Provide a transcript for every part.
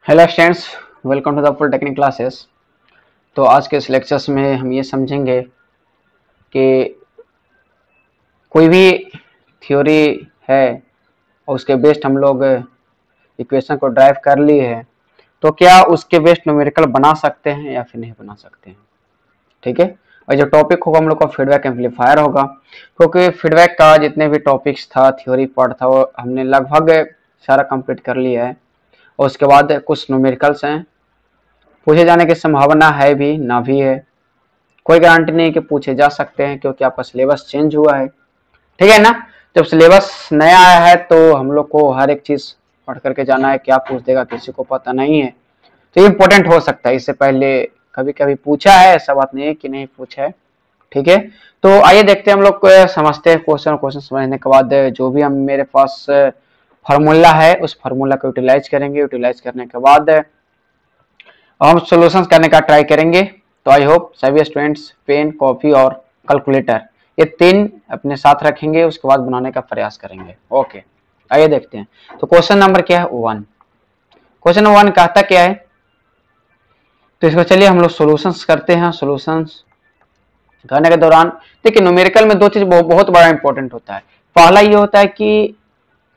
Hello students, welcome to the full technique classes. तो आज के इस लेक्चर्स में हम ये समझेंगे कि कोई भी थ्योरी है और उसके बेस्ड हम लोग इक्वेशन को ड्राइव कर लिए हैं, तो क्या उसके बेस्ड न्यूमेरिकल बना सकते हैं या फिर नहीं बना सकते हैं। ठीक है। और जो टॉपिक होगा हम लोग का फीडबैक एम्पलीफायर होगा, क्योंकि फीडबैक का जितने भी टॉपिक्स था, थ्योरी पार्ट था, वो हमने लगभग सारा कंप्लीट कर लिया है। और उसके बाद कुछ न्यूमेरिकल्स हैं, पूछे जाने की संभावना है भी, ना भी है। कोई गारंटी नहीं कि पूछे जा सकते हैं, क्योंकि आपका सिलेबस चेंज हुआ है। ठीक है ना। जब सिलेबस नया आया है तो हम लोग को हर एक चीज पढ़ करके जाना है, क्या पूछ देगा किसी को पता नहीं है। तो ये इंपॉर्टेंट हो सकता है, इससे पहले कभी कभी पूछा है, ऐसा बात नहीं है कि नहीं पूछा है। ठीक है। तो आइए देखते हैं हम लोग समझते हैं क्वेश्चन समझने के बाद जो भी हम मेरे पास फार्मूला है उस फार्मूला को यूटिलाइज करेंगे। यूटिलाइज करने के बाद हम सॉल्यूशंस करने का ट्राई करेंगे। तो आई होप सभी स्टूडेंट्स पेन, कॉपी और कैलकुलेटर ये तीन अपने साथ रखेंगे, उसके बाद बनाने का प्रयास करेंगे। ओके, आइए देखते हैं। तो क्वेश्चन नंबर क्या है? 1। क्वेश्चन नंबर 1 कहता क्या है, तो इसको चलिए हम लोग सॉल्यूशंस करते हैं। सॉल्यूशंस करने के दौरान देखिए, न्यूमेरिकल में दो चीज बहुत बड़ा इंपॉर्टेंट होता है। पहला ये होता है कि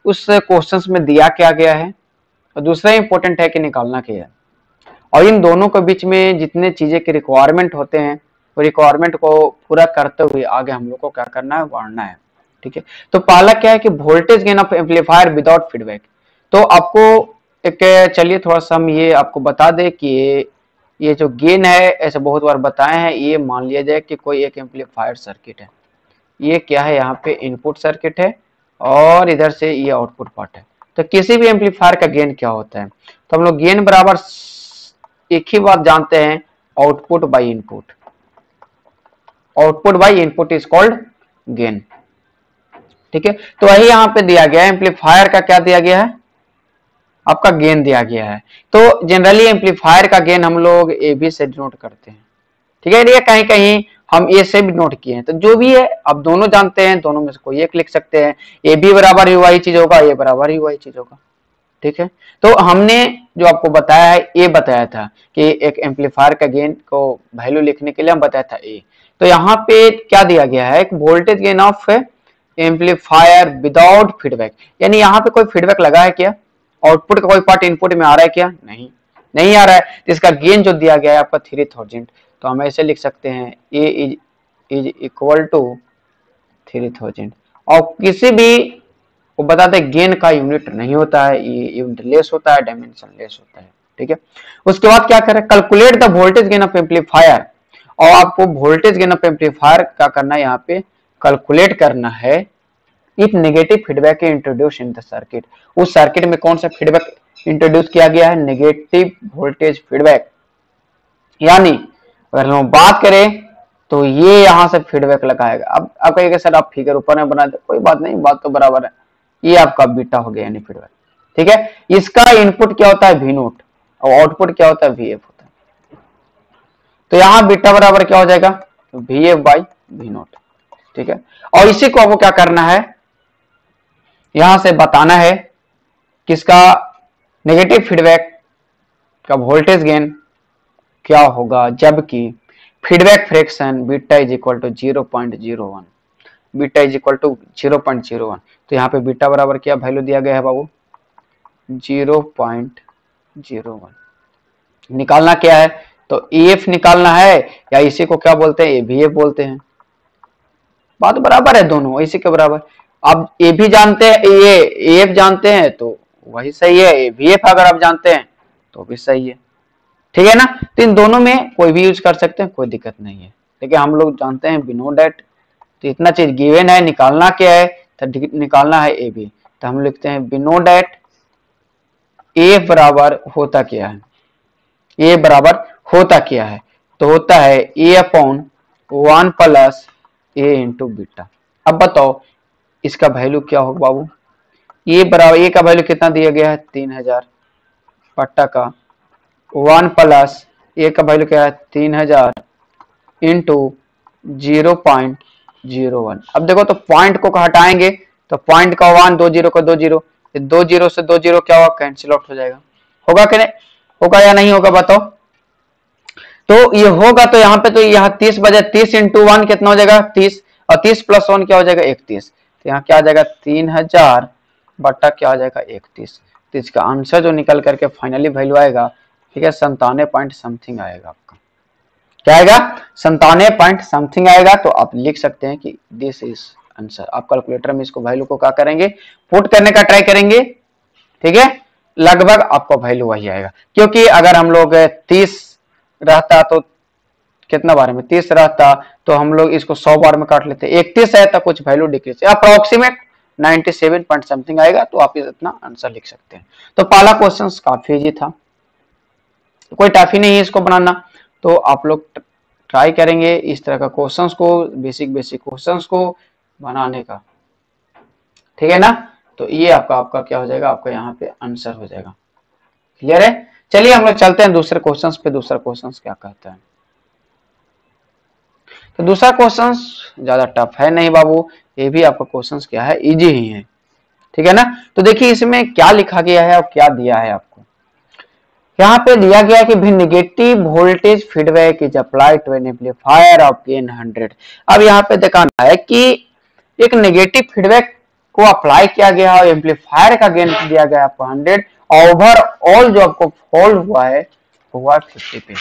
उस क्वेश्चंस में दिया क्या गया है, और दूसरा इंपॉर्टेंट है कि निकालना क्या है। और इन दोनों के बीच में जितने चीजें के रिक्वायरमेंट होते हैं, वो रिक्वायरमेंट को पूरा करते हुए आगे हम लोग को क्या करना है, बढ़ना है। ठीक है। तो पहला क्या है कि voltage gain of amplifier without feedback. तो आपको एक, चलिए थोड़ा सा हम ये आपको बता दें कि ये जो गेन है, ऐसे बहुत बार बताए हैं, ये मान लिया जाए कि कोई एक एम्पलीफायर सर्किट है। ये क्या है, यहाँ पे इनपुट सर्किट है और इधर से ये आउटपुट पार्ट है। तो किसी भी एम्पलीफायर का गेन क्या होता है, तो हम लोग गेन बराबर एक ही बात जानते हैं, output by input. Output by input is called gain. ठीक है। तो वही यहाँ पे दिया गया है, एम्पलीफायर का क्या दिया गया है, आपका गेन दिया गया है। तो जनरली एम्पलीफायर का गेन हम लोग ए बी से डिनोट करते हैं। ठीक है। ये कहीं कहीं हम ए से भी नोट किए हैं। तो जो भी है, अब दोनों जानते हैं, दोनों में से कोई एक लिख सकते हैं। ए बी बराबर ही वही चीज होगा, ए बराबर ही वही चीज होगा। ठीक है। तो हमने जो आपको बताया है, ए बताया था कि एक एम्पलीफायर का गेन को वैल्यू लिखने के लिए हम बताया था ए। तो यहाँ पे क्या दिया गया है, एक voltage gain of amplifier without feedback. यानी यहाँ पे कोई फीडबैक लगा है क्या, आउटपुट का कोई पार्ट इनपुट में आ रहा है क्या, नहीं आ रहा है। तो इसका गेन जो दिया गया है आपका 3000। तो हम ऐसे लिख सकते हैं, ए इज इक्वल टू 3000। और किसी भी, वो बताते हैं गेन का यूनिट नहीं होता है, ये यूनिट लेस होता है, डायमेंशन लेस होता है। ठीक है। उसके बाद क्या करें, calculate the voltage gain of amplifier. और आपको वोल्टेज गेन ऑफ एम्पलीफायर का करना है, यहाँ पे कैलकुलेट करना है if negative feedback introduce in the circuit. उस सर्किट में कौन सा फीडबैक इंट्रोड्यूस किया गया है, नेगेटिव वोल्टेज फीडबैक। यानी अगर हम बात करें तो ये यहां से फीडबैक लगाएगा। अब आप कहिएगा सर आप फिगर ऊपर में बना दे, कोई बात नहीं, बात तो बराबर है। ये आपका बीटा हो गया यानी फीडबैक। ठीक है। इसका इनपुट क्या होता है, वी नोट, और आउटपुट क्या होता है, वी एफ होता है। तो यहाँ बीटा बराबर क्या हो जाएगा, V F by V naught. ठीक है। और इसी को आपको क्या करना है, यहां से बताना है किसका, नेगेटिव फीडबैक का वोल्टेज गेन क्या होगा जबकि feedback fraction beta is equal to 0.01। Beta is equal to 0.01। तो यहाँ पे बीटा बराबर क्या वैल्यू दिया गया है बाबू, 0.01। निकालना क्या है, तो EF निकालना है, या इसी को क्या बोलते हैं, AVF बोलते हैं। बात बराबर है, दोनों इसी के बराबर। अब ए भी जानते हैं, ये AF जानते हैं तो वही सही है, AVF अगर आप जानते हैं तो भी सही है। ठीक है ना। तो इन दोनों में कोई भी यूज कर सकते हैं, कोई दिक्कत नहीं है। लेकिन हम लोग जानते हैं बिनो डेट, तो इतना चीज गिवन है, निकालना क्या है, तो निकालना है ए बी। तो हम लिखते हैं बिनो डेट ए बराबर होता क्या है, ए बराबर होता क्या है, तो होता है ए upon 1 plus a into beta. अब बताओ इसका वैल्यू क्या होगा बाबू, ए बराबर, ए का वैल्यू कितना दिया गया है, 3000 पट्टा का 1 प्लस ए का वैल्यू क्या है 3000 इंटू 0.01। अब देखो तो पॉइंट को हटाएंगे तो पॉइंट का 1, 2 जीरो का 2 जीरो, 2 जीरो से 2 जीरो क्या होगा, कैंसिल आउट हो जाएगा, होगा कि नहीं। होगा या नहीं होगा बताओ। तो ये होगा तो यहाँ पे तो यहाँ 30 बजे 30 इंटू 1 कितना हो जाएगा 30, और 30 प्लस 1 क्या हो जाएगा 31। तो यहाँ क्या आ जाएगा 3000 बट्टा क्या आ जाएगा 31। तो इसका आंसर जो निकल करके फाइनली वैल्यू आएगा, ठीक है, 97 पॉइंट समथिंग आएगा आपका। क्या आएगा 97 पॉइंट समथिंग आएगा। तो आप लिख सकते हैं कि दिस इज आंसर। आप कैलकुलेटर में इसको वैल्यू को क्या करेंगे, पुट करने का ट्राई करेंगे, ठीक है, लगभग आपको वैल्यू वही आएगा। क्योंकि अगर हम लोग 30 रहता तो कितना बार में 30 रहता तो हम लोग इसको 100 बार में काट लेते, 31 है तो कुछ value decrease approximate 97 point something आएगा। तो आप इतना आंसर लिख सकते हैं। तो पहला क्वेश्चन काफी इजी था, कोई टफ ही नहीं है इसको बनाना। तो आप लोग ट्राई करेंगे इस तरह का क्वेश्चंस को, बेसिक क्वेश्चंस को बनाने का, ठीक है ना। तो ये आपका क्या हो जाएगा, आपका यहाँ पे आंसर हो जाएगा। क्लियर है। चलिए हम लोग चलते हैं दूसरे क्वेश्चंस पे। दूसरा क्वेश्चंस क्या कहता है, तो दूसरा क्वेश्चंस ज्यादा टफ है नहीं बाबू, ये भी आपका क्वेश्चंस क्या है, इजी ही है, ठीक है ना। तो देखिए इसमें क्या लिखा गया है और क्या दिया है आपको। यहाँ पे दिया गया कि भी negative voltage feedback is applied to an amplifier of gain 100। अब यहाँ पे दिखाना है कि एक नेगेटिव फीडबैक को अप्लाई किया गया और एम्पलीफायर का गेन दिया गया आपको 100, ओवरऑल जो आपको फॉल हुआ है 50 पे।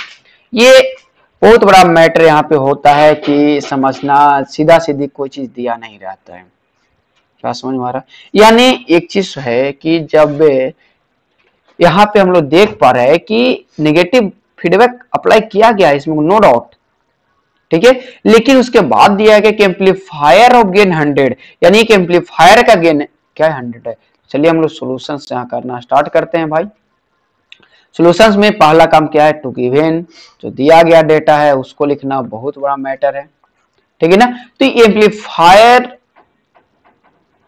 ये बहुत बड़ा मैटर यहाँ पे होता है कि समझना, सीधा सीधी कोई चीज दिया नहीं रहता है। क्या समझ में आ रहा है। यानी एक चीज है कि जब यहाँ पे हम लोग देख पा रहे हैं कि नेगेटिव फीडबैक अप्लाई किया गया है, इसमें नो डाउट, ठीक है, लेकिन उसके बाद दिया गया कि एम्पलीफायर ऑफ गेन 100, यानी कि एम्पलीफायर का गेन क्या है 100 है। चलिए हम लोग सॉल्यूशंस यहाँ करना स्टार्ट करते हैं भाई। सॉल्यूशंस में पहला काम क्या है, टू गिवन, जो दिया गया डेटा है उसको लिखना बहुत बड़ा मैटर है, ठीक है ना। तो एम्पलीफायर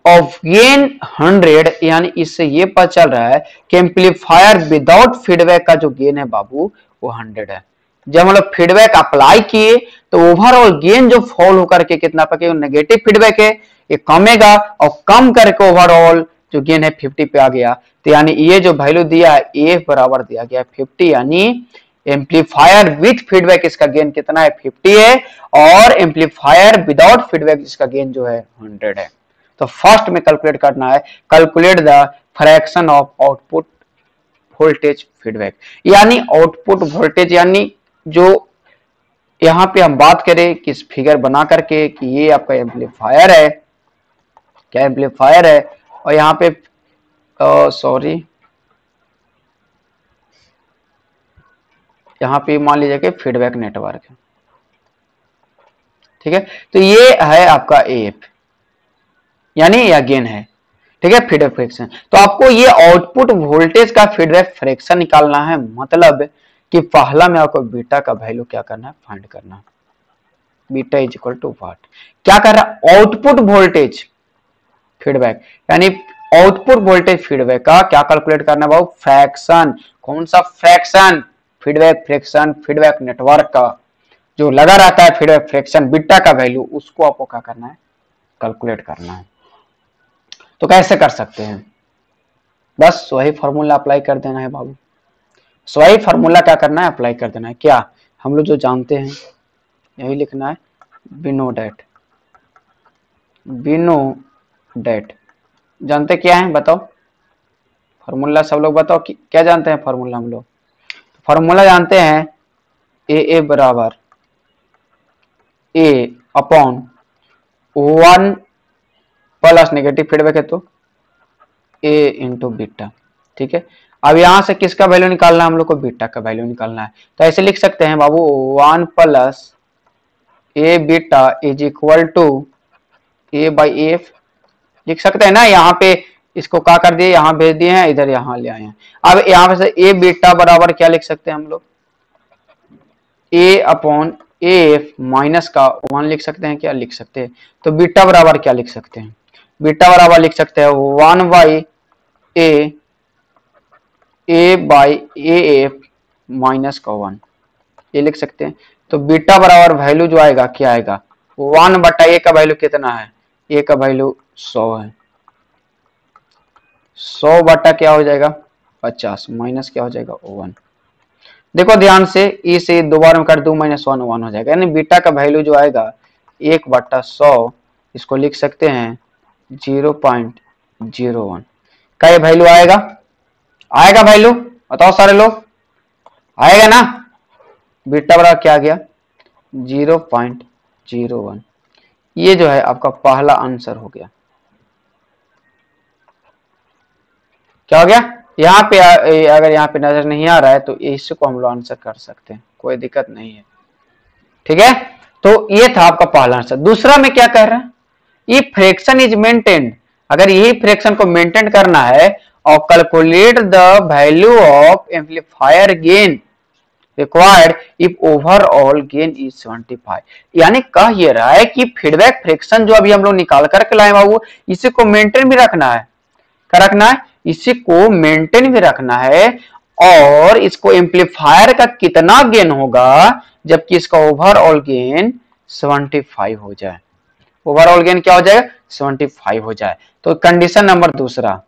ऑफ गेन 100, यानी इससे ये पता चल रहा है कि एम्पलीफायर विदाउट फीडबैक का जो गेन है बाबू वो 100 है। जब हम लोग फीडबैक अप्लाई किए तो ओवरऑल गेन जो फॉल होकर के कितना पके, नेगेटिव फीडबैक है ये कमेगा, और कम करके ओवरऑल जो गेन है 50 पे आ गया। तो यानी ये जो वैल्यू दिया है ए बराबर दिया गया 50, यानी एम्पलीफायर विथ फीडबैक इसका गेन कितना है 50 है, और एम्पलीफायर विदाउट फीडबैक इसका गेन जो है 100 है। तो फर्स्ट में कैलकुलेट करना है, calculate the fraction of output voltage feedback, यानी आउटपुट वोल्टेज, यानी जो यहां पे हम बात करें किस फिगर बना करके कि ये आपका एम्पलीफायर है, क्या एम्पलीफायर है, और यहाँ पे सॉरी यहाँ पे मान लीजिए कि फीडबैक नेटवर्क है, ठीक है। तो ये है आपका एफ, यानी या गेन है, ठीक है, फीडबैक फ्रैक्शन। तो आपको ये आउटपुट वोल्टेज का फीडबैक फ्रैक्शन निकालना है, मतलब कि पहला में आपको बीटा का वैल्यू क्या करना है, फाइंड करना है। Beta is equal to what, क्या कर रहा है, आउटपुट वोल्टेज फीडबैक, यानी आउटपुट वोल्टेज फीडबैक का क्या कैलकुलेट करना है बाबू, फ्रैक्शन। कौन सा fraction, feedback fraction, feedback network का जो लगा रहता है फीडबैक फ्रैक्शन बीटा का वैल्यू, उसको आपको क्या करना है, कैलकुलेट करना है। तो कैसे कर सकते हैं, बस वही फॉर्मूला अप्लाई कर देना है बाबू। वही फॉर्मूला क्या करना है, अप्लाई कर देना है। क्या हम लोग जो जानते हैं यही लिखना है, बिनो डेट, बिनो डेट जानते क्या है बताओ, फॉर्मूला सब लोग बताओ कि क्या जानते हैं फॉर्मूला। हम लोग फॉर्मूला जानते हैं ए बराबर ए अपॉन 1 प्लस नेगेटिव फीडबैक है तो ए इंटू बीटा, ठीक है। अब यहां से किसका वैल्यू निकालना है, हम लोग को बीटा का वैल्यू निकालना है। तो ऐसे लिख सकते हैं बाबू 1 plus A beta is equal to A by F, लिख सकते हैं ना। यहाँ पे इसको क्या कर दिए, यहाँ भेज दिए हैं, इधर यहाँ ले आए हैं। अब यहाँ पे से ए बीटा बराबर क्या लिख सकते हैं हम लोग, ए अपॉन ए एफ माइनस का 1 लिख सकते हैं, क्या लिख सकते हैं। तो बीटा बराबर क्या लिख सकते हैं, बीटा बराबर लिख सकते हैं 1 by A by A F minus का 1, ये लिख सकते हैं। तो बीटा बराबर वैल्यू जो आएगा क्या आएगा, 1 बटा ए का वैल्यू कितना है, ए का वैल्यू 100 है, 100 बटा क्या हो जाएगा 50 माइनस क्या हो जाएगा 1, देखो ध्यान से, ई से दो बार में कर दो -1 1 हो जाएगा, यानी बीटा का वैल्यू जो आएगा 1/100, इसको लिख सकते हैं 0.01 का ये वैल्यू आएगा। आएगा वैल्यू, बताओ सारे लोग, आएगा ना? बीटा बराबर क्या आ गया 0.01। ये जो है आपका पहला आंसर हो गया। क्या हो गया? यहाँ पे अगर यहाँ पे नजर नहीं आ रहा है तो इसको हम लोग आंसर कर सकते हैं, कोई दिक्कत नहीं है। ठीक है, तो ये था आपका पहला आंसर। दूसरा में क्या कह रहा है, ये फ्रैक्शन इज मेंटेन्ड, अगर यही फ्रैक्शन को मेंटेन करना है और calculate the value of amplifier gain required if overall gain is 75, यानी कह ये रहा है कि फीडबैक फ्रैक्शन जो अभी हम लोग निकाल करके लाए बाबू, इसी को मेंटेन भी रखना है। क्या रखना है? इसी को मेंटेन भी रखना है, और इसको एम्पलीफायर का कितना गेन होगा जबकि इसका ओवरऑल गेन 75 हो जाए। ओवरऑल गेन क्या हो जाएगा? 75 हो जाए। तो कंडीशन नंबर दूसरा,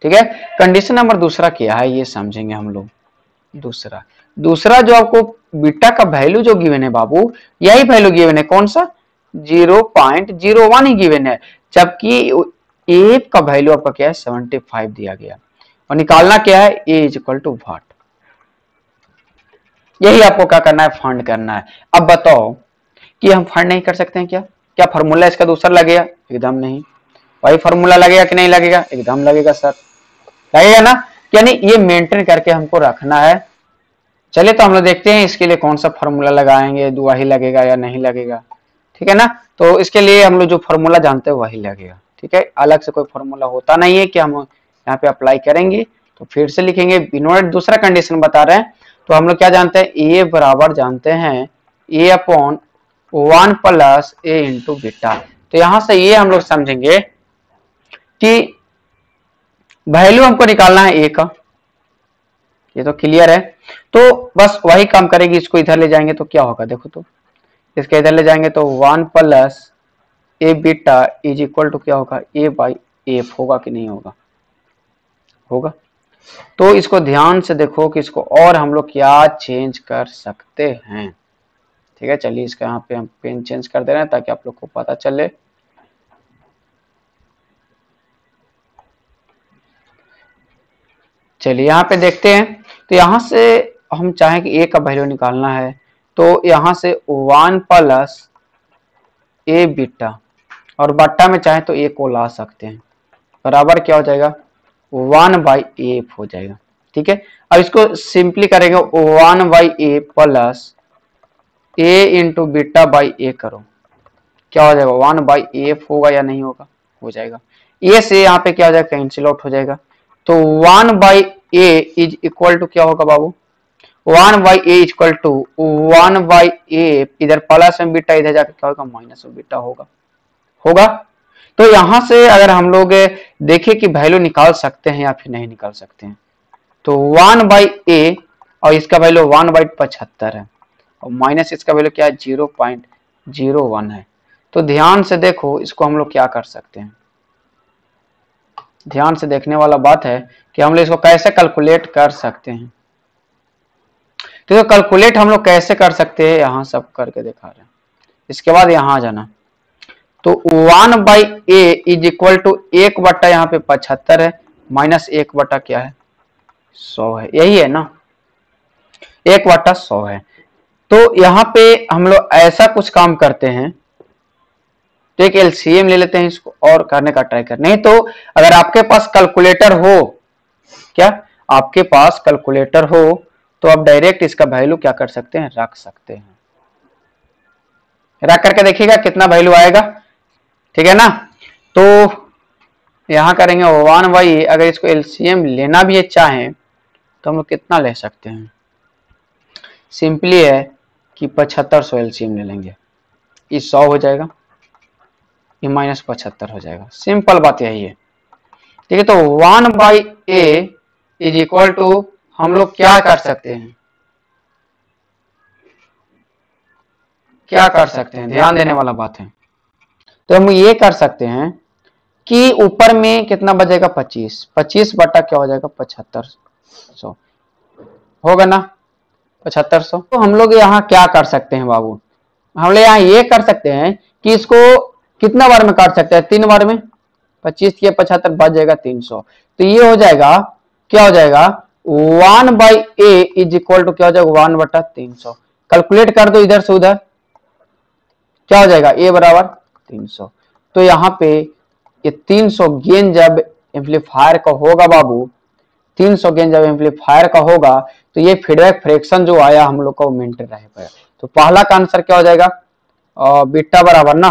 ठीक है, कंडीशन नंबर दूसरा क्या है ये समझेंगे हम लोग। दूसरा जो आपको बीटा का वैल्यू जो गिवन है बाबू, यही वैल्यू गिवन है, कौन सा 0.01 ही गिवन है, जबकि ए का वैल्यू आपका क्या है 75 दिया गया, और निकालना क्या है ए इज इक्वल टू व्हाट, यही आपको क्या करना है, फाइंड करना है। अब बताओ कि हम फाइंड नहीं कर सकते हैं क्या? क्या फॉर्मूला इसका दूसरा लगेगा? एकदम नहीं। वही फॉर्मूला लगेगा कि नहीं लगेगा? एकदम लगेगा सर, लगेगा ना, यानी ये मेंटेन करके हमको रखना है। चलिए तो हम लोग देखते हैं इसके लिए कौन सा फॉर्मूला लगाएंगे, वही लगेगा या नहीं लगेगा। ठीक है ना, तो इसके लिए हम लोग जो फॉर्मूला जानते हैं वही लगेगा। ठीक है, अलग से कोई फॉर्मूला होता नहीं है कि हम यहाँ पे अप्लाई करेंगे। तो फिर से लिखेंगे, इन्होंने दूसरा कंडीशन बता रहे हैं, तो हम लोग क्या जानते हैं, ए बराबर जानते हैं ए upon 1 plus a into beta. तो यहां से ये हम लोग समझेंगे कि वैल्यू हमको निकालना है ए का, ये तो क्लियर है। तो बस वही काम करेगी, इसको इधर ले जाएंगे तो क्या होगा देखो, तो इसके इधर ले जाएंगे तो 1 plus A beta is equal to क्या होगा, ए बाई एफ होगा कि नहीं होगा? होगा। तो इसको ध्यान से देखो कि इसको और हम लोग क्या चेंज कर सकते हैं। ठीक है, चलिए इसका यहाँ पे हम पेन चेंज कर दे रहे हैं ताकि आप लोग को पता चले। चलिए यहाँ पे देखते हैं, तो यहाँ से हम चाहें कि ए का वैल्यू निकालना है, तो यहाँ से 1 प्लस ए बीटा, और बट्टा में चाहे तो ए को ला सकते हैं, बराबर क्या हो जाएगा 1 बाई एफ हो जाएगा। ठीक है, अब इसको सिंपली करेंगे 1 by a plus a into beta by a करो, क्या हो जाएगा 1 बाई एफ होगा या नहीं होगा? हो जाएगा। ए से यहाँ पे क्या हो जाएगा, कैंसिल आउट हो जाएगा। तो 1 by A is equal to क्या होगा बाबू, 1 by A is equal to 1 by a, इधर प्लस में बीटा, इधर जाकर क्या होगा माइनस में बीटा होगा। होगा। तो यहां से अगर हम लोग देखें कि वैल्यू निकाल सकते हैं या फिर नहीं निकाल सकते हैं, तो 1 बाई ए और इसका वैल्यू 1 बाई 75 है, और माइनस इसका वैल्यू क्या है 0.01 है। तो ध्यान से देखो, इसको हम लोग क्या कर सकते हैं, ध्यान से देखने वाला बात है कि हम लोग इसको कैसे कैलकुलेट कर सकते हैं। तो कैलकुलेट हम लोग कैसे कर सकते हैं, यहां सब करके दिखा रहे हैं। इसके बाद यहां आ जाना, तो 1 by A is equal to 1 बट्टा यहाँ पे 75 है, माइनस 1 बट्टा क्या है 100 है, यही है ना, 1 बट्टा 100 है। तो यहाँ पे हम लोग ऐसा कुछ काम करते हैं, तो एक एलसीएम ले लेते हैं इसको और करने का ट्राई कर। नहीं तो अगर आपके पास कैलकुलेटर हो, क्या आपके पास कैलकुलेटर हो, तो आप डायरेक्ट इसका वैल्यू क्या कर सकते हैं, रख सकते हैं। रख करके देखिएगा कितना वैल्यू आएगा। ठीक है ना, तो यहां करेंगे 1 बाई, अगर इसको एलसीएम लेना भी चाहें तो हम लोग कितना ले सकते हैं, सिंपली है कि 7500 एलसीएम ले लेंगे, ये 100 हो जाएगा, ये माइनस 75 हो जाएगा, सिंपल बात यही है। ठीक है, तो 1 by A is equal to हम लोग क्या कर सकते हैं, क्या कर सकते हैं, ध्यान देने वाला बात है। तो हम ये कर सकते हैं कि ऊपर में कितना बचेगा 25 बटा क्या हो जाएगा 7500, होगा ना 7500। तो हम लोग यहाँ क्या कर सकते हैं बाबू, हम लोग यहाँ ये कर सकते हैं कि इसको कितना बार में काट सकते हैं, 3 बार में। 25 के 75 बच जाएगा 300। तो ये हो जाएगा, क्या हो जाएगा, 1/a इज इक्वल टू क्या हो जाएगा, 1/300। कैलकुलेट कर दो इधर से उधर, क्या हो जाएगा, a बराबर 300। तो यहाँ पे ये 300 गेन जब एम्पलीफायर का होगा बाबू, 300 गेन जब एम्पलीफायर का होगा, तो ये फीडबैक फ्रैक्शन जो आया हम लोग का वो मेंटेन रहेगा। तो पहला का आंसर क्या हो जाएगा, बीटा बराबर ना,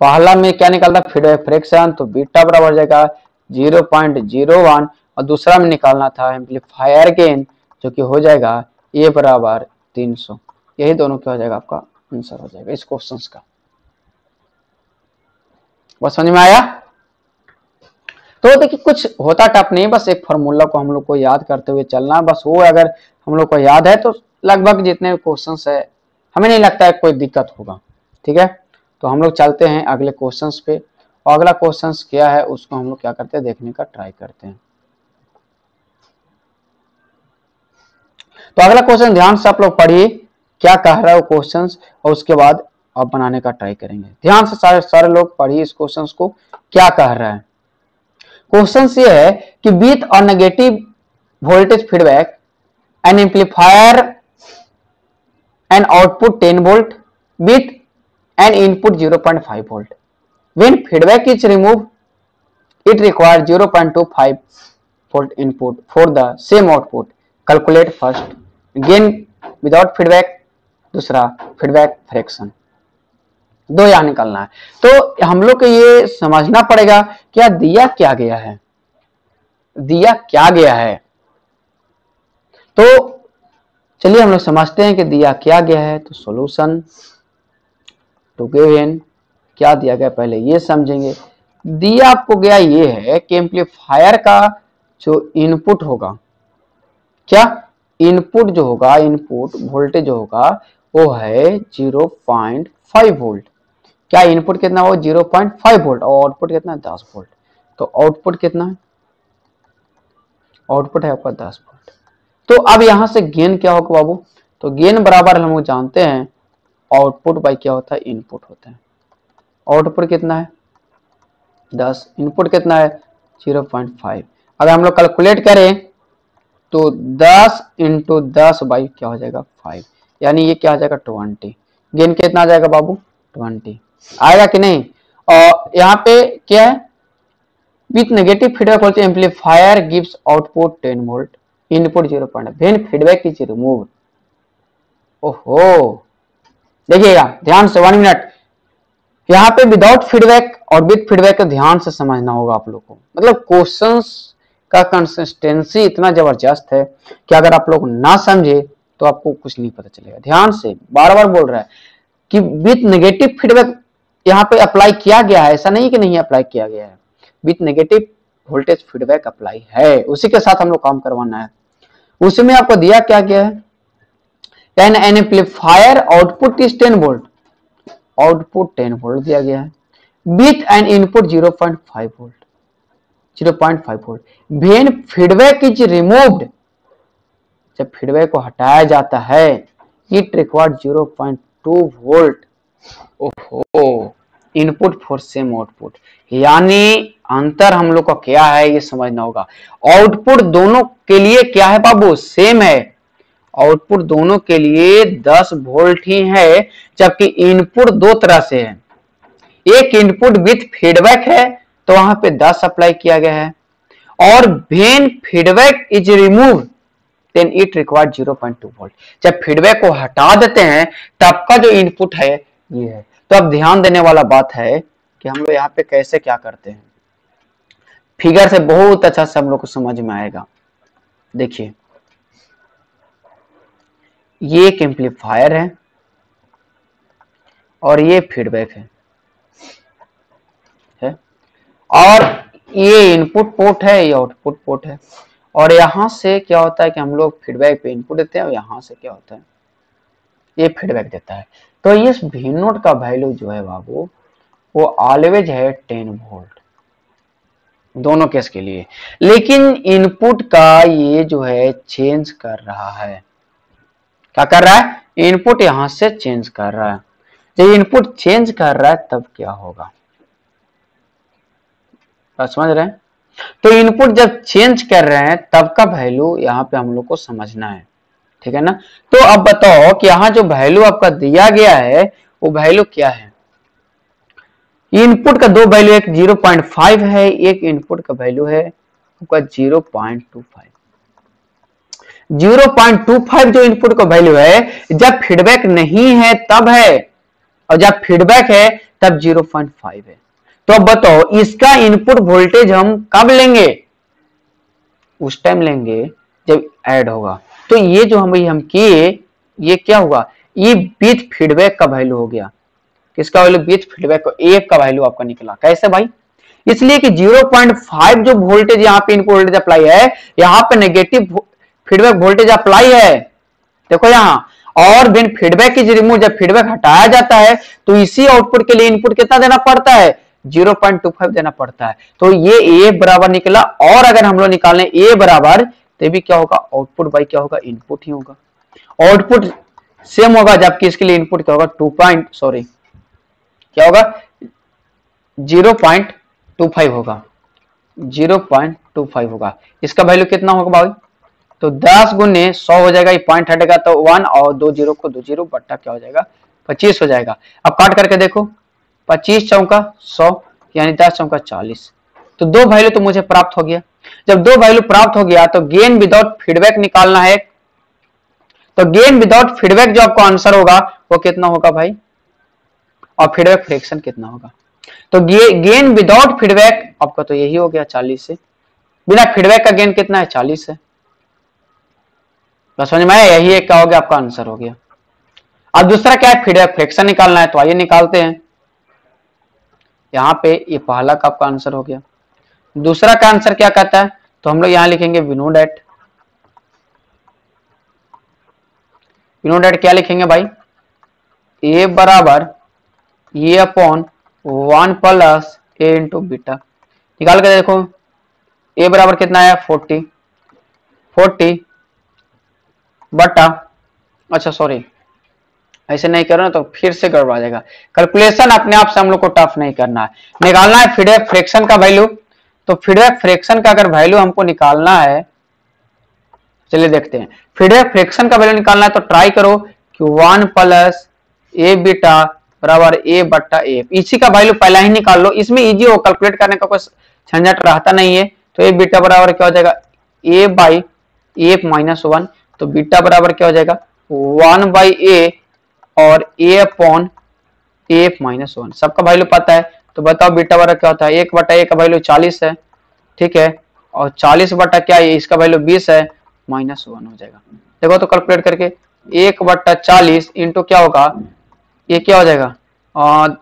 पहला में क्या निकलता फीडबैक फ्रैक्शन, तो बीटा बराबर हो जाएगा 0.01, और दूसरा में निकालना था एम्पलीफायर गेन, जो कि हो जाएगा ए बराबर 300। यही दोनों क्या हो जाएगा, आपका आंसर हो जाएगा इस क्वेश्चन का। बस समझ में आया। तो देखिए कुछ होता टफ नहीं, बस एक फॉर्मूला को हम लोग को याद करते हुए चलना, बस वो अगर हम लोग को याद है तो लगभग जितने क्वेश्चंस है हमें नहीं लगता है कोई दिक्कत होगा। ठीक है, तो हम लोग चलते हैं अगले क्वेश्चंस पे, और अगला क्वेश्चंस क्या है उसको हम लोग क्या करते हैं, देखने का ट्राई करते हैं। तो अगला क्वेश्चन ध्यान से आप लोग पढ़िए क्या कह रहा है वो क्वेश्चन, और उसके बाद आप बनाने का ट्राई करेंगे। ध्यान से सारे लोग पढ़िए इस क्वेश्चन को, क्या कह रहा है। क्वेश्चन ये है कि विथ और negative voltage feedback N amplifier an output 10 volt with an input 0.5 volt, when feedback is removed it requires 0.25 volt input for the same output, calculate first gain without feedback, दूसरा feedback fraction. दो यहाँ निकालना है, तो हम लोग को ये समझना पड़ेगा क्या दिया क्या गया है, दिया क्या गया है। तो चलिए हम लोग समझते हैं कि दिया क्या गया है। तो सॉल्यूशन टू गिवन क्या दिया गया पहले ये समझेंगे। दिया आपको गया ये है कि एम्पलीफायर का जो इनपुट होगा, क्या इनपुट जो होगा, इनपुट वोल्टेज जो होगा वो है 0.5 वोल्ट। क्या इनपुट कितना हो 0.5 वोल्ट, और आउटपुट कितना 10 वोल्ट। तो आउटपुट कितना है, आउटपुट है आपका 10 वोल्ट। तो अब यहां से गेन क्या होगा बाबू, तो गेन बराबर हम लोग जानते हैं आउटपुट बाई क्या होता है, इनपुट होता है। आउटपुट कितना है 10, इनपुट कितना है 0.5। अगर हम लोग कैलकुलेट करें तो 10 इंटू 10 बाई क्या हो जाएगा 5, यानी ये क्या हो जाएगा 20। गेन कितना आ जाएगा बाबू 20 आएगा कि नहीं। और यहाँ पे क्या है, with negative feedback voltage amplifier gives output 10 volt input 0.5 when feedback is removed. ओहो देखिएगा ध्यान से 1 मिनट, यहाँ पे विदाउट फीडबैक और विद फीडबैक का ध्यान से समझना होगा आप लोग को। मतलब क्वेश्चंस का कंसिस्टेंसी इतना जबरदस्त है कि अगर आप लोग ना समझे तो आपको कुछ नहीं पता चलेगा। ध्यान से बार बार बोल रहा है कि विथ नेगेटिव फीडबैक यहाँ पे अप्लाई किया गया है, ऐसा नहीं कि नहीं अप्लाई किया गया है, with negative voltage feedback apply है, उसी के साथ हम लोग काम करवाना है। उसी में आपको दिया क्या गया है, N amplifier output is 10 volt, output 10 volt दिया गया है, with an input 0.5 volt, 0.5 volt when feedback is removed, जब फीडबैक को हटाया जाता है इट रिक्वायर्ड 0.2 वोल्ट। ओहो इनपुट फॉर सेम आउटपुट, यानी अंतर हम लोग का क्या है ये समझना होगा। आउटपुट दोनों के लिए क्या है बाबू, सेम है, आउटपुट दोनों के लिए 10 वोल्ट ही है, जबकि इनपुट दो तरह से है। एक इनपुट विथ फीडबैक है तो वहां पे 10 अप्लाई किया गया है, और when feedback is remove then it required 0.2 volt, जब फीडबैक को हटा देते हैं तब का जो इनपुट है ये है। तो अब ध्यान देने वाला बात है कि हम लोग यहाँ पे कैसे क्या करते हैं, फिगर से बहुत अच्छा से हम लोग को समझ में आएगा। देखिए ये एक एम्पलीफायर है और ये फीडबैक है, और ये इनपुट पोर्ट है, ये आउटपुट पोर्ट है, और यहां से क्या होता है कि हम लोग फीडबैक पे इनपुट देते हैं और यहां से क्या होता है ये फीडबैक देता है। तो ये V नोट का वैल्यू जो है बाबू वो ऑलवेज है 10 वोल्ट, दोनों केस के लिए। लेकिन इनपुट का ये जो है चेंज कर रहा है, क्या कर रहा है, इनपुट यहां से चेंज कर रहा है। जब इनपुट चेंज कर रहा है तब क्या होगा, समझ रहे हैं? तो इनपुट जब चेंज कर रहे हैं तब का वैल्यू यहाँ पे हम लोग को समझना है, ठीक है ना। तो अब बताओ कि यहाँ जो वैल्यू आपका दिया गया है वो वैल्यू क्या है। इनपुट का दो वैल्यू, एक 0.5 है, एक इनपुट का वैल्यू है आपका 0.25। 0.25 जो इनपुट का वैल्यू है, जब फीडबैक नहीं है तब है, और जब फीडबैक है तब 0.5 है। तो अब बताओ इसका इनपुट वोल्टेज हम कब लेंगे, उस टाइम लेंगे जब ऐड होगा। तो ये जो हम किए, ये क्या हुआ, ये विथ फीडबैक का वैल्यू हो गया। किसका वैल्यू, विथ फीडबैक, एक का वैल्यू आपका निकला। कैसे भाई, इसलिए कि 0.5 जो वोल्टेज यहाँ पे इनपुट वोल्टेज अप्लाई है, यहाँ पे नेगेटिव फीडबैक वोल्टेज अप्लाई है, देखो यहाँ। और व्हेन फीडबैक इज रिमूव, जब फीडबैक हटाया जाता है तो इसी आउटपुट के लिए इनपुट कितना देना पड़ता है, 0.25 देना पड़ता है। तो ये ए बराबर निकला। और अगर हम लोग निकालें ए बराबर, तो भी क्या होगा, आउटपुट बाई क्या होगा, इनपुट ही होगा। आउटपुट सेम होगा, जबकि इसके लिए इनपुट क्या होगा, क्या होगा, 0.25 होगा, 0.25 होगा। इसका वैल्यू कितना होगा भाई, तो 10 गुने 100 हो जाएगा, ये पॉइंट हटेगा तो 1 और 2 जीरो को 2 जीरो बट्टा क्या हो जाएगा, 25 हो जाएगा। अब काट करके देखो, 25 चौका 100 यानी 10 चौका 40। तो दो वैल्यू तो मुझे प्राप्त हो गया। जब दो वैल्यू प्राप्त हो गया तो गेन विदाउट फीडबैक निकालना है। तो गेन विदाउट फीडबैक जो आपको आंसर होगा वो कितना होगा भाई, और फीडबैक फ्रैक्शन कितना होगा। तो गेन विदाउट फीडबैक आपका तो यही हो गया 40 से, बिना फीडबैक का गेन कितना है, 40 है। तो समझ में आया, यही एक क्या हो गया, आपका आंसर हो गया। अब दूसरा क्या है, फीडबैक फ्रैक्शन निकालना है। तो आइए निकालते हैं। यहाँ पे ये पहला का आपका आंसर हो गया। दूसरा का आंसर क्या कहता है, तो हम लोग यहाँ लिखेंगे विनो डेट। विनो डेट क्या लिखेंगे भाई, ए बराबर ये upon 1 plus a into beta. निकाल के देखो, ए बराबर कितना है, 40 बटा, अच्छा सॉरी ऐसे नहीं करो ना तो फिर से गड़बड़ा जाएगा। कैलकुलेशन अपने आप से हम लोग को टफ नहीं करना है, निकालना है फीडबैक फ्रैक्शन का वैल्यू। तो फीडबैक फ्रैक्शन का अगर वैल्यू हमको निकालना है, चलिए देखते हैं। फीडबैक फ्रैक्शन का वैल्यू निकालना है तो ट्राई करो कि 1 प्लस ए बीटा बराबर ए बट्टा ए, इसी का वैल्यू पहला ही निकाल लो, इसमें इजी हो, कैलकुलेट करने का कोई झंझट रहता नहीं है। तो ए बीटा बराबर क्या हो जाएगा, ए बाई ए माइनस 1। तो बीटा बराबर क्या हो जाएगा, 1 बाई ए और ए अपॉन ए माइनस 1। सबका वैल्यू पता है। तो बताओ बीटा बराबर क्या होता है, 1 बटा ए का वैल्यू 40 है, ठीक है, और 40 बटा क्या है, इसका वैल्यू 20 है, माइनस 1 हो जाएगा। देखो तो कैलकुलेट करके, 1 बटा 40 इंटू क्या होगा, ये क्या हो जाएगा,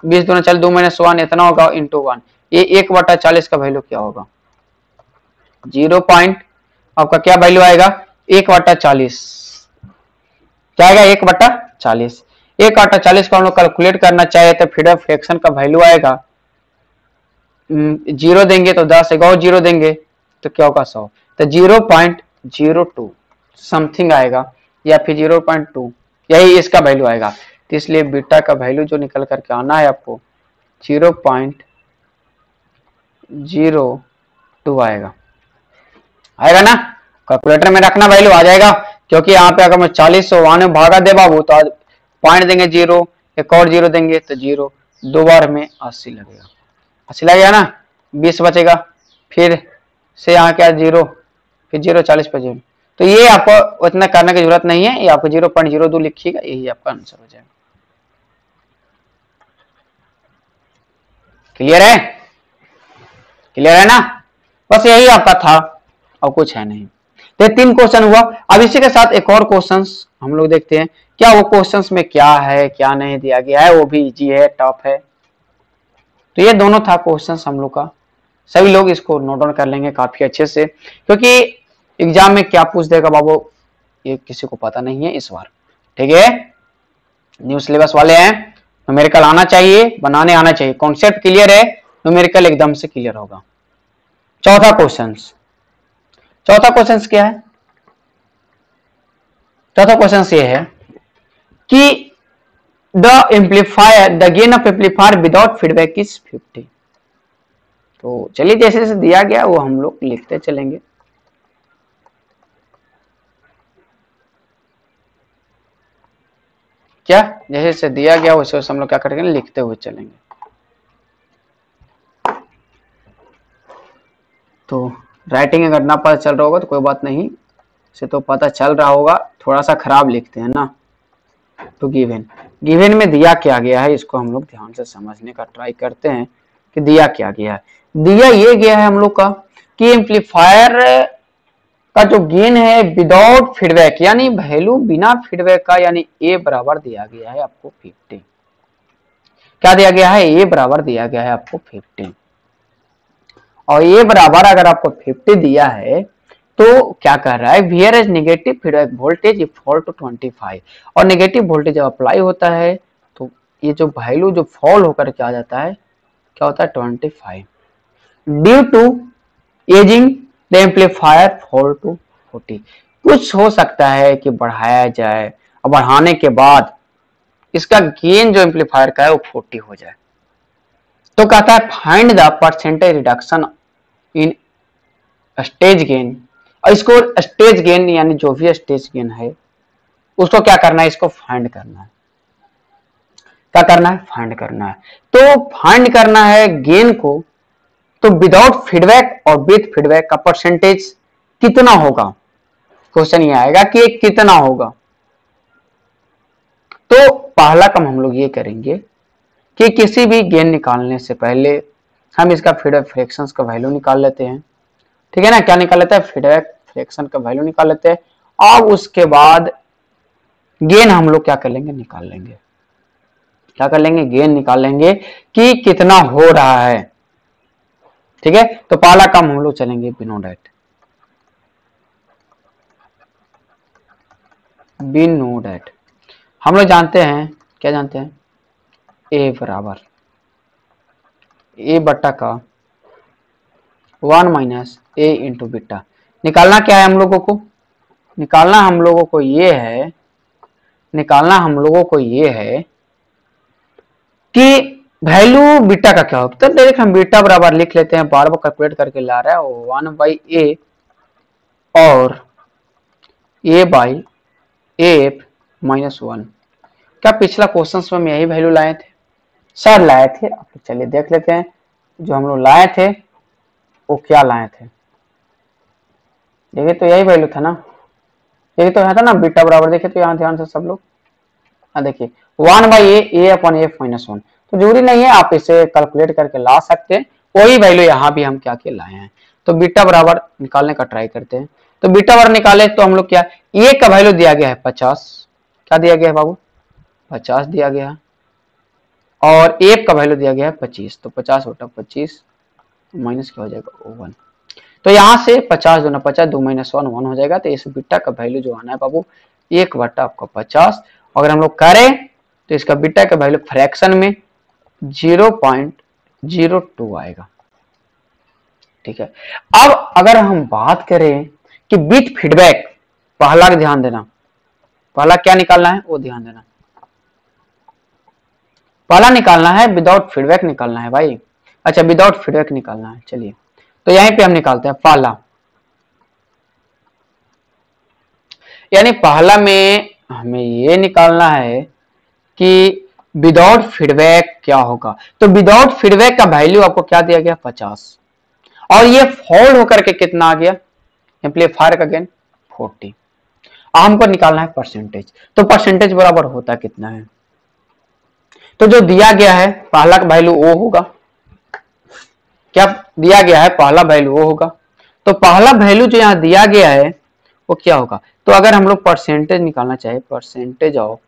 20 दूना 40, 2 माइनस 1 इतना होगा, इंटू 1। ये 1 बटा 40 का वैल्यू क्या होगा, 0 पॉइंट आपका क्या वैल्यू आएगा, 1 बटा 40 क्या आएगा, 1 बटा 40। 1 बटा 40 को हम लोग कैलकुलेट करना चाहे तो फीडबैक फ्रैक्शन का वैल्यू आएगा, 0 देंगे तो 10, एक और 0 देंगे तो क्या होगा 100। तो 0.02 समथिंग आएगा, या फिर 0.2, यही इसका वैल्यू आएगा। तो इसलिए बीटा का वैल्यू जो निकल करके आना है आपको 0.02 आएगा ना। कैलकुलेटर में रखना, वैल्यू आ जाएगा। क्योंकि यहाँ पे अगर मैं 40 से 1 में भागा दे बाबू तो पॉइंट देंगे 0, एक और 0 देंगे तो 0, 2 बार में 80 लगेगा, 80 लगेगा ना, 20 बचेगा, फिर से यहाँ क्या 0, फिर 0, 40 पे 0। तो ये आपको उतना करने की जरूरत नहीं है, ये आपको 0.02 लिखिएगा, यही आपका आंसर हो जाएगा। क्लियर है, क्लियर है ना, बस यही आपका था और कुछ है नहीं। तो 3 क्वेश्चन हुआ। अब इसी के साथ एक और क्वेश्चन हम लोग देखते हैं, क्या वो क्वेश्चंस में क्या है क्या नहीं दिया गया है, वो भी इजी है टफ है। तो ये दोनों था क्वेश्चंस हम लोग का, सभी लोग इसको नोट डाउन कर लेंगे काफी अच्छे से, क्योंकि एग्जाम में क्या पूछ देगा बाबू ये किसी को पता नहीं है इस बार, ठीक है। न्यू सिलेबस वाले हैं, न्यूमेरिकल आना चाहिए, बनाने आना चाहिए, कॉन्सेप्ट क्लियर है, न्यूमेरिकल एकदम से क्लियर होगा। चौथा क्वेश्चन क्या है? चौथा क्वेश्चन ये है कि the gain of amplifier without feedback is 50। तो चलिए जैसे जैसे दिया गया वो हम लोग लिखते चलेंगे। क्या जैसे जैसे दिया गया वैसे वैसे हम लोग क्या करेंगे, लिखते हुए चलेंगे। तो राइटिंग अगर ना पता चल रहा होगा तो कोई बात नहीं, से तो पता चल रहा होगा, थोड़ा सा खराब लिखते हैं ना। तो गिवन में दिया क्या गया है, इसको हम लोग ध्यान से समझने का ट्राई करते हैं कि दिया क्या गया है। दिया ये गया है हम लोग का कि एम्पलीफायर का जो गेन है विदाउट फीडबैक, यानी वैल्यू बिना फीडबैक का, यानी ए बराबर दिया गया है आपको 50। क्या दिया गया है? ए बराबर दिया गया है आपको 50। और ए बराबर अगर आपको 50 दिया है तो क्या कह रहा है, whereas negative feedback voltage fall to 25। और नेगेटिव वोल्टेज जब अप्लाई होता है तो ये जो वैल्यू जो फॉल होकर के आ जाता है, क्या होता है 25। Due to ageing the amplifier fall to 40। कुछ हो सकता है कि बढ़ाया जाए और बढ़ाने के बाद इसका गेन जो एम्पलीफायर का है वो 40 हो जाए। तो कहता है find the percentage reduction in stage gain. और इसको स्टेज गेन यानी जो भी स्टेज गेन है उसको क्या करना है, इसको फाइंड करना है। क्या करना है? फाइंड करना है। तो फाइंड करना है गेन को, तो विदाउट फीडबैक और विद फीडबैक का परसेंटेज कितना होगा, क्वेश्चन ये आएगा कि कितना होगा। तो पहला काम हम लोग ये करेंगे कि किसी भी गेन निकालने से पहले हम इसका फीडबैक फ्रैक्शंस का वैल्यू निकाल लेते हैं। ठीक है ना, क्या निकाल लेते हैं? फीडबैक फ्रैक्शन का वैल्यू निकाल लेते हैं। और उसके बाद गेन हम लोग क्या कर लेंगे, निकाल लेंगे। क्या कर लेंगे? गेन निकाल लेंगे कि कितना हो रहा है। ठीक है, तो पहला काम हम लोग चलेंगे बिनोडेट। बिनोडेट हम लोग जानते हैं, क्या जानते हैं? ए बराबर ए बट्टा का 1 माइनस ए इंटू बीटा। निकालना क्या है हम लोगों को? निकालना हम लोगों को ये है, निकालना हम लोगों को ये है कि वैल्यू बीटा का क्या होगा। तो डायरेक्ट हम बीटा बराबर लिख लेते हैं, बार बार कैलकुलेट करके ला रहा है 1/a और a बाई एफ माइनस 1। क्या पिछला क्वेश्चन में यही वैल्यू लाए थे? सर लाए थे। अब चलिए देख लेते हैं जो हम लोग लाए थे वो क्या लाए थे। देखिए तो यही वैल्यू था ना, यही तो है था ना बीटा बराबर। देखिए तो यहाँ ध्यान से सब लोग, हाँ देखिए 1/a अपॉन एफ माइनस 1। तो जरूरी नहीं है, आप इसे कैलकुलेट करके ला सकते हैं। वही वैल्यू यहाँ भी हम क्या के लाए हैं। तो बीटा बराबर निकालने का ट्राई करते हैं। तो बीटा बराबर निकाले तो हम लोग क्या, ए का वैल्यू दिया गया है 50। क्या दिया गया है बाबू? 50 दिया गया है। और एफ का वैल्यू दिया गया है 25। तो 50 बटा 25 माइनस क्या हो जाएगा 1। तो यहाँ से 50 दूना 50, 2 माइनस 1 1 हो जाएगा। तो इस बीटा का वैल्यू जो आना है बाबू 1 बटा आपका 50। अगर हम लोग करें तो इसका बीटा का वैल्यू फ्रैक्शन में 0.02 आएगा। ठीक है, अब अगर हम बात करें कि विथ फीडबैक, पहला ध्यान देना, पहला क्या निकालना है वो ध्यान देना। पहला निकालना है विदाउट फीडबैक निकालना है भाई। अच्छा विदाउट फीडबैक निकालना है, चलिए तो यहीं पे हम निकालते हैं पहला। यानी पहला में हमें ये निकालना है कि विदाउट फीडबैक क्या होगा। तो विदाउट फीडबैक का वैल्यू आपको क्या दिया गया 50 और ये फॉल होकर के कितना आ गया एम्पलीफायर का गेन 40। हमको निकालना है परसेंटेज। तो परसेंटेज बराबर होता कितना है, तो जो दिया गया है पहला वैल्यू वो होगा। क्या दिया गया है? पहला वैल्यू वो होगा। तो पहला वैल्यू जो यहाँ दिया गया है वो क्या होगा। तो अगर हम लोग परसेंटेज निकालना चाहे, percentage of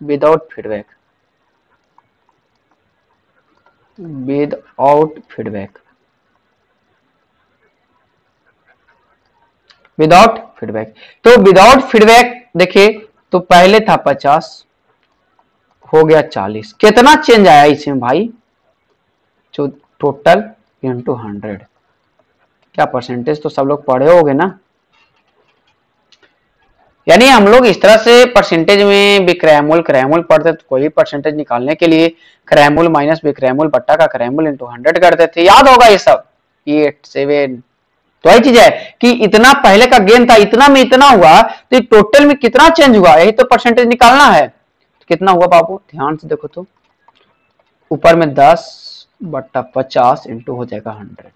without feedback, without feedback, without feedback. तो विदाउट फीडबैक देखिए तो पहले था 50 हो गया 40। कितना चेंज आया इसमें भाई? जो टोटल इंटू 100। क्या परसेंटेज तो सब लोग पढ़े होगे ना। यानी हम लोग इस तरह से परसेंटेज में विक्रयमूल क्रयमूल पढ़ते तो कोई परसेंटेज निकालने के लिए क्रयमूल माइनस विक्रयमूल बट्टा का क्रयमूल इंटू 100 करते थे, याद होगा ये सब। 8 7 तो यही चीज है कि इतना पहले का गेन था, इतना में इतना हुआ तो टोटल में कितना चेंज हुआ, यही तो परसेंटेज निकालना है। तो कितना हुआ बाबू, ध्यान से देखो तो ऊपर में 10 बट्टा 50 इंटू हो जाएगा 100।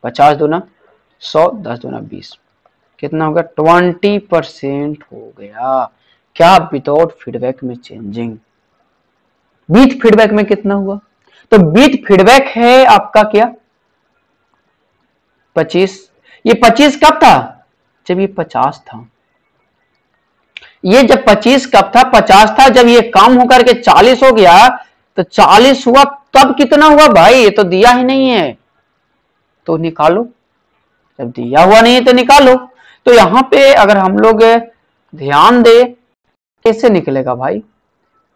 50 दूना 100, 10 दूना 20, कितना होगा 20% हो गया। क्या विदाउट फीडबैक में चेंजिंग। विथ फीडबैक में कितना हुआ, तो विथ फीडबैक है आपका क्या 25। ये 25 कब था, जब ये 50 था। ये जब 25 कब था, 50 था। जब ये कम होकर के 40 हो गया तो 40 हुआ तब कितना हुआ भाई, ये तो दिया ही नहीं है तो निकालो। जब दिया हुआ नहीं है तो निकालो। तो यहां पे अगर हम लोग ध्यान दे कैसे निकलेगा भाई,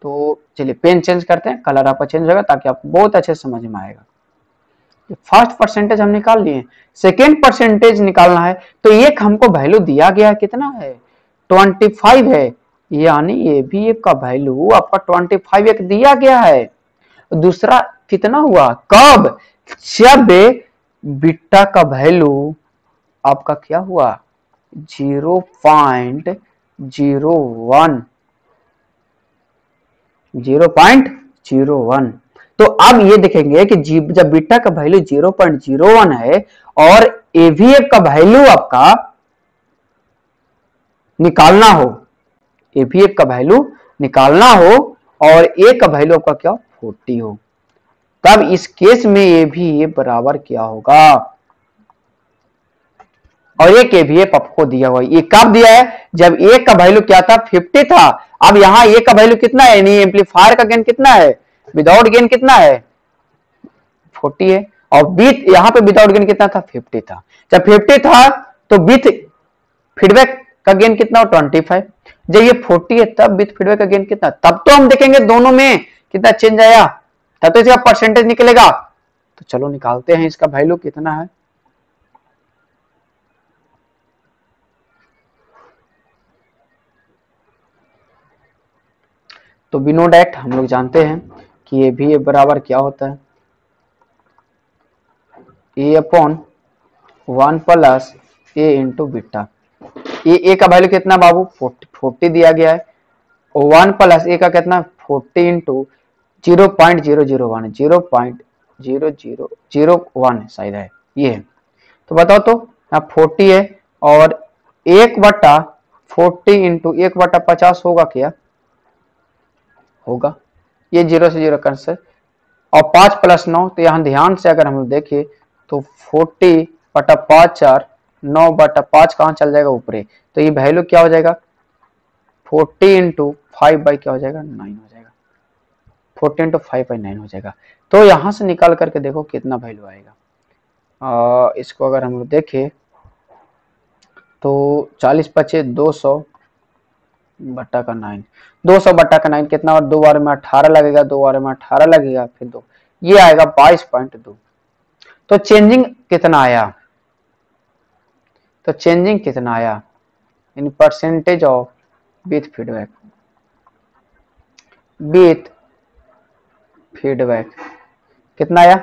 तो चलिए पेन चेंज करते हैं, कलर आपका चेंज होगा ताकि आपको बहुत अच्छे समझ में आएगा। फर्स्ट परसेंटेज हम निकाल लिए, सेकेंड परसेंटेज निकालना है तो एक हमको वैल्यू दिया गया है, कितना है 25 है, यानी ये भी एक का वैल्यू आपका 25 एक दिया गया है। दूसरा कितना हुआ, कब, जब बीटा का वैल्यू आपका क्या हुआ 0.01 0.01। तो अब ये देखेंगे कि जब बीटा का वैल्यू 0.01 है और एवीएफ का वैल्यू आपका निकालना हो, एवीएफ का वैल्यू निकालना हो और ए का वैल्यू आपका क्या 40 हो, तब इस केस में एवीएफ बराबर क्या होगा, और एक एवीएफ आपको दिया हुआ है। ये कब दिया है, जब ए का वैल्यू क्या था 50 था। अब यहाँ ए का वैल्यू कितना है, यानी एम्पलीफायर का गेन कितना है, विदाउट गेन कितना है 40 है, और विथ यहाँ पे विदाउट गेन कितना था 50 था। जब 50 था तो विथ फीडबैक का गेन कितना हो 25। जब ये 40 है तब विथ फीडबैक का गेन कितना, तब तो हम देखेंगे दोनों में कितना चेंज आया, तब तो इसका परसेंटेज निकलेगा। तो चलो निकालते हैं इसका वैल्यू कितना है। तो वी नो डैट, हम लोग जानते हैं कि ये भी बराबर क्या होता है ए upon 1 plus a into beta. ए का वैल्यू कितना बाबू 40 दिया गया है, और 1 प्लस ए का कितना 40 इंटू 0.001 0.0001 शायद है ये है। तो बताओ तो यहाँ 40 है और 1/40 इंटू 1/50 होगा क्या, होगा, ये 0 से 0 कैंसिल, और 5 प्लस 9, तो यहाँ ध्यान से अगर हम देखें तो 40/5 4 9/5 कहाँ चल जाएगा ऊपरे, तो ये वैल्यू क्या हो जाएगा 40 इंटू 5 बाई क्या हो जाएगा 9 हो जाएगा, 40 इंटू 5 बाई 9 हो जाएगा। तो यहाँ से निकाल करके देखो कितना वैल्यू आएगा। इसको अगर हम लोग देखें तो 40×5 200 बट्टा का 9, 200 बट्टा का 9 कितना, और 2 बार में 18 लगेगा, 2 बार में 18 लगेगा, फिर 2, ये आएगा 22.2। तो चेंजिंग कितना आया, तो चेंजिंग कितना आया in percentage of with feedback, with feedback कितना आया,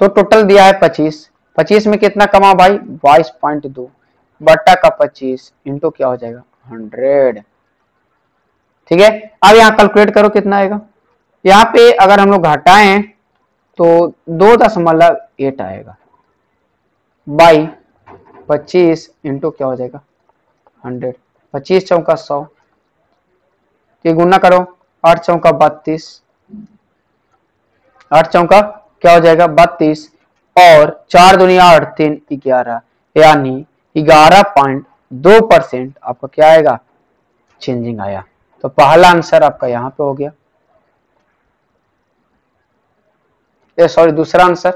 तो टोटल दिया है 25, 25 में कितना कमा भाई 22.2 बट्टा का 25 इंटू क्या हो जाएगा 100। ठीक है, अब यहाँ कैलकुलेट करो कितना आएगा, यहाँ पे अगर हम लोग घटाएं तो 2.8 आएगा बाई 25 इंटू क्या हो जाएगा 100, 25 चौका 100, ये गुना करो 8 चौका 32, 8 चौका क्या हो जाएगा 32, और 4 दुनिया 8 3 11, यानी 11.2% आपका क्या आएगा चेंजिंग आया। तो पहला आंसर आपका यहां पे हो गया, सॉरी दूसरा आंसर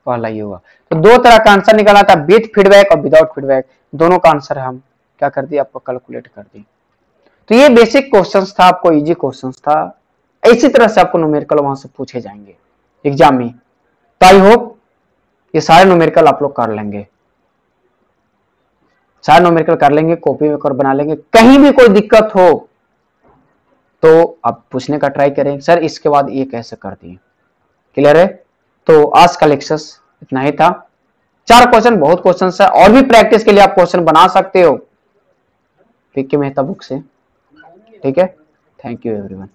पहला ही होगा। तो दो तरह का आंसर निकाला था, विथ फीडबैक और विदाउट फीडबैक, दोनों का आंसर हम क्या कर दिए आपको कैलकुलेट कर दी। तो ये बेसिक क्वेश्चंस था, आपको इजी क्वेश्चंस था, इसी तरह से आपको न्यूमेरिकल वहां से पूछे जाएंगे एग्जाम में। तो आई होप ये सारे न्यूमेरिकल आप लोग कर लेंगे, सारे न्यूमेरिकल कर लेंगे, कॉपी में कर बना लेंगे। कहीं भी कोई दिक्कत हो तो आप पूछने का ट्राई करें, सर इसके बाद ये कैसे कर दिए। क्लियर है? तो आज का लेक्चर इतना ही था। 4 क्वेश्चन बहुत क्वेश्चन है, और भी प्रैक्टिस के लिए आप क्वेश्चन बना सकते हो पीके मेहता बुक से। ठीक है, थैंक यू एवरीवन।